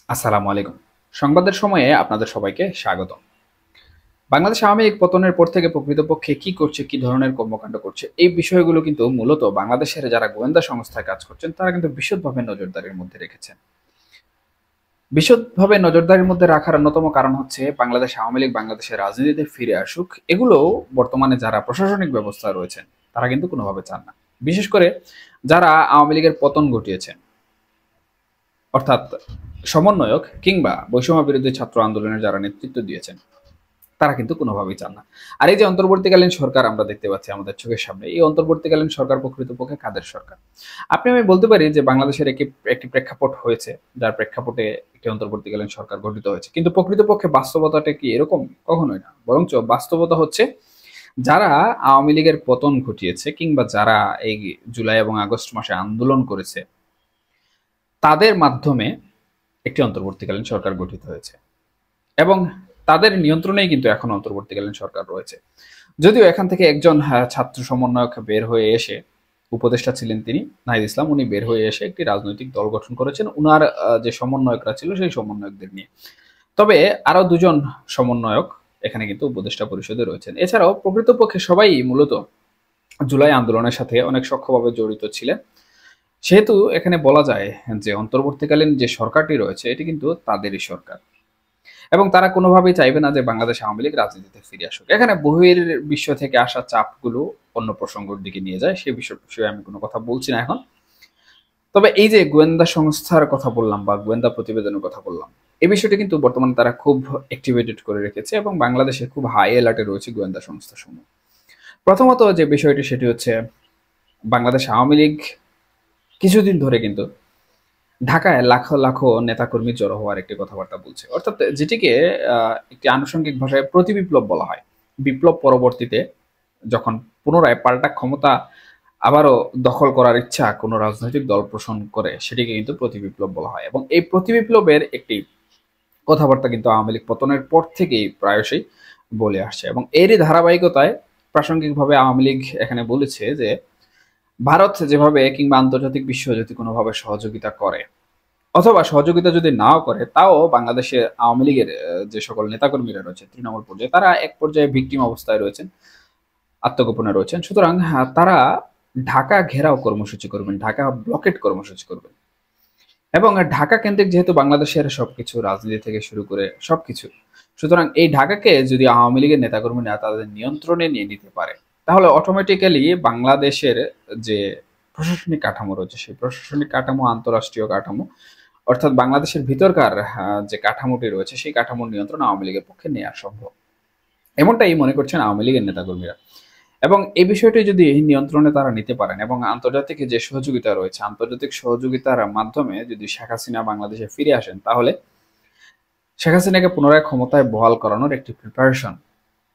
আসসালামু আলাইকুম। সংবাদের সময়ে আপনাদের সবাইকে স্বাগতম। বাংলাদেশ আওয়ামী লীগ পতনের পর থেকে প্রকৃতপক্ষে কি করছে, কি ধরনের কর্মকাণ্ড করছে, এই বিষয়গুলো কিন্তু মূলত বাংলাদেশের যারা গোয়েন্দা সংস্থায় কাজ করছেন, তারা কিন্তু বিশদভাবে নজরদারির মধ্যে রেখেছেন। বিশদভাবে নজরদারির মধ্যে রাখার অন্যতম কারণ হচ্ছে বাংলাদেশ আওয়ামী লীগ বাংলাদেশের রাজনীতিতে ফিরে আসুক। এগুলো বর্তমানে যারা প্রশাসনিক ব্যবস্থা রয়েছেন, তারা কিন্তু কোনোভাবে চান না। বিশেষ করে যারা আওয়ামী লীগের পতন ঘটিয়েছেন, অর্থাৎ সমন্বয়ক কিংবা বৈষম্য বিরোধী ছাত্র আন্দোলনের যারা নেতৃত্ব দিয়েছেন, তারা কিন্তু কোনোভাবেই চান না। আর এই যে অন্তর্বর্তীকালীন সরকার আমরা দেখতে পাচ্ছি আমাদের চোখের সামনে, এই অন্তর্বর্তীকালীন সরকার প্রকৃতপক্ষে কাদের সরকার? আমি বলতে পারি যে বাংলাদেশের একটি একটি প্রেক্ষাপট হয়েছে, যার প্রেক্ষাপটে একটি অন্তর্বর্তীকালীন সরকার গঠিত হয়েছে। কিন্তু প্রকৃতপক্ষে বাস্তবতাটা কি এরকম? কখনোই না। বরঞ্চ বাস্তবতা হচ্ছে যারা আওয়ামী লীগের পতন ঘটিয়েছে কিংবা যারা এই জুলাই এবং আগস্ট মাসে আন্দোলন করেছে, তাদের মাধ্যমে একটি অন্তর্বর্তীকালীন সরকার গঠিত হয়েছে এবং তাদের নিয়ন্ত্রণেই কিন্তু এখন অন্তর্বর্তীকালীন সরকার রয়েছে। যদিও এখান থেকে একজন ছাত্র সমন্বয়ক বের হয়ে এসে, উপদেষ্টা ছিলেন তিনি নাহিদ ইসলাম, উনি বের হয়ে এসে একটি রাজনৈতিক দল গঠন করেছেন উনার যে সমন্বয়করা ছিল সেই সমন্বয়কদের নিয়ে। তবে আরো দুজন সমন্বয়ক এখানে কিন্তু উপদেষ্টা পরিষদে রয়েছেন। এছাড়াও প্রকৃতপক্ষে সবাই মূলত জুলাই আন্দোলনের সাথে অনেক সূক্ষ্মভাবে জড়িত ছিলেন। সেহেতু এখানে বলা যায় যে অন্তর্বর্তীকালীন যে সরকারটি রয়েছে এটি কিন্তু তাদেরই সরকার এবং তারা কোনোভাবেই চাইবে না যে বাংলাদেশ আওয়ামী লীগ রাজনীতিতে ফিরে আসুক। এখানে বহির বিশ্ব থেকে আসা চাপগুলো অন্য প্রসঙ্গের দিকে নিয়ে যায়, সে বিষয়ে আমি কোনো কথা বলছি না এখন। তবে এই যে গোয়েন্দা সংস্থার কথা বললাম বা গোয়েন্দা প্রতিবেদনের কথা বললাম, এই বিষয়টি কিন্তু বর্তমানে তারা খুব অ্যাক্টিভেটেড করে রেখেছে এবং বাংলাদেশে খুব হাই অ্যালার্টে রয়েছে গোয়েন্দা সংস্থা সমূহ। প্রথমত যে বিষয়টি সেটি হচ্ছে বাংলাদেশ আওয়ামী লীগ কিছুদিন ধরে কিন্তু ঢাকায় লাখো লাখো নেতাকর্মী জড়ো হওয়ার একটি কথাবার্তা বলছে, অর্থাৎ যেটিকে একটি আনুষঙ্গিক ভাষায় প্রতিবিপ্লব বলা হয়। বিপ্লব পরবর্তীতে যখন পুনরায় পাল্টা ক্ষমতা আবারও দখল করার ইচ্ছা কোনো রাজনৈতিক দল পোষণ করে, সেটিকে কিন্তু প্রতিবিপ্লব বলা হয় এবং এই প্রতিবিপ্লবের একটি কথাবার্তা কিন্তু আওয়ামী লীগ পতনের পর থেকেই প্রায়শই বলে আসছে এবং এরই ধারাবাহিকতায় প্রাসঙ্গিকভাবে আওয়ামী লীগ এখানে বলেছে যে ভারত যেভাবে কিংবা আন্তর্জাতিক বিশ্ব যদি কোনোভাবে সহযোগিতা করে অথবা সহযোগিতা যদি নাও করে, তাও বাংলাদেশের আওয়ামী লীগের যে সকল নেতাকর্মীরা রয়েছে তৃণমূল পর্যায়ে, তারা এক পর্যায়ে ভিকটিম অবস্থায় রয়েছেন, আত্মগোপনে রয়েছেন। সুতরাং তারা ঢাকা ঘেরাও কর্মসূচি করবেন, ঢাকা ব্লকেট কর্মসূচি করবেন এবং ঢাকা কেন্দ্রিক যেহেতু বাংলাদেশের সবকিছু, রাজনীতি থেকে শুরু করে সবকিছু, সুতরাং এই ঢাকাকে যদি আওয়ামী লীগের নেতাকর্মীরা তাদের নিয়ন্ত্রণে নিয়ে নিতে পারে, তাহলে অটোমেটিক্যালি বাংলাদেশের যে প্রশাসনিক কাঠামো রয়েছে সেই প্রশাসনিক কাঠামো, আন্তঃরাষ্ট্রীয় কাঠামো, অর্থাৎ বাংলাদেশের ভিতরকার যে কাঠামোটি রয়েছে সেই কাঠামোর নিয়ন্ত্রণ আওয়ামী লীগের পক্ষে নেওয়া সম্ভব, এমনটাই মনে করছেন আওয়ামী লীগের নেতাকর্মীরা। এবং এই বিষয়টি যদি নিয়ন্ত্রণে তারা নিতে পারেন এবং আন্তর্জাতিক যে সহযোগিতা রয়েছে, আন্তর্জাতিক সহযোগিতার মাধ্যমে যদি শেখ হাসিনা বাংলাদেশে ফিরে আসেন, তাহলে শেখ হাসিনাকে পুনরায় ক্ষমতায় বহাল করানোর একটি প্রিপারেশন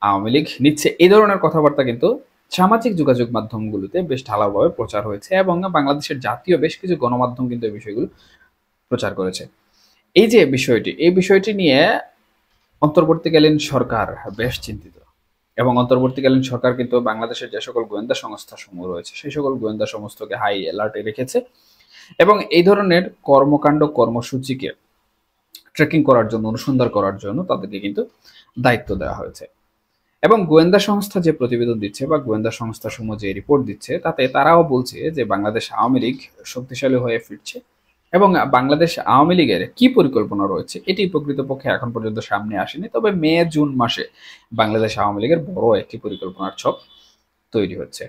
আওয়ামী লীগ নিচ্ছে। এই ধরনের কথাবার্তা কিন্তু সামাজিক যোগাযোগ মাধ্যমগুলোতে বেশ ঢালাওভাবে প্রচার হয়েছে এবং বাংলাদেশের জাতীয় বেশ কিছু গণমাধ্যম কিন্তু এই বিষয়গুলো প্রচার করেছে। এই যে বিষয়টি, এই বিষয়টি নিয়ে অন্তর্বর্তীকালীন সরকার বেশ চিন্তিত এবং অন্তর্বর্তীকালীন সরকার কিন্তু বাংলাদেশের যে সকল গোয়েন্দা সংস্থা সমূহ রয়েছে সেই সকল গোয়েন্দা সংস্থাকে হাই অ্যালার্টে রেখেছে এবং এই ধরনের কর্মকাণ্ড কর্মসূচিকে ট্রেকিং করার জন্য, অনুসন্ধান করার জন্য তাদেরকে কিন্তু দায়িত্ব দেওয়া হয়েছে। এবং গোয়েন্দা সংস্থা যে প্রতিবেদন দিচ্ছে বা গোয়েন্দা সংস্থা সমূহ যে রিপোর্ট দিচ্ছে, তাতে তারাও বলছে যে বাংলাদেশ আওয়ামী লীগ শক্তিশালী হয়ে ফিরছে এবং বাংলাদেশ আওয়ামী লীগের কি পরিকল্পনা রয়েছে এটি প্রকৃতপক্ষে এখন পর্যন্ত সামনে আসেনি। তবে মে জুন মাসে বাংলাদেশ আওয়ামী লীগের বড় একটি পরিকল্পনার ছক তৈরি হচ্ছে।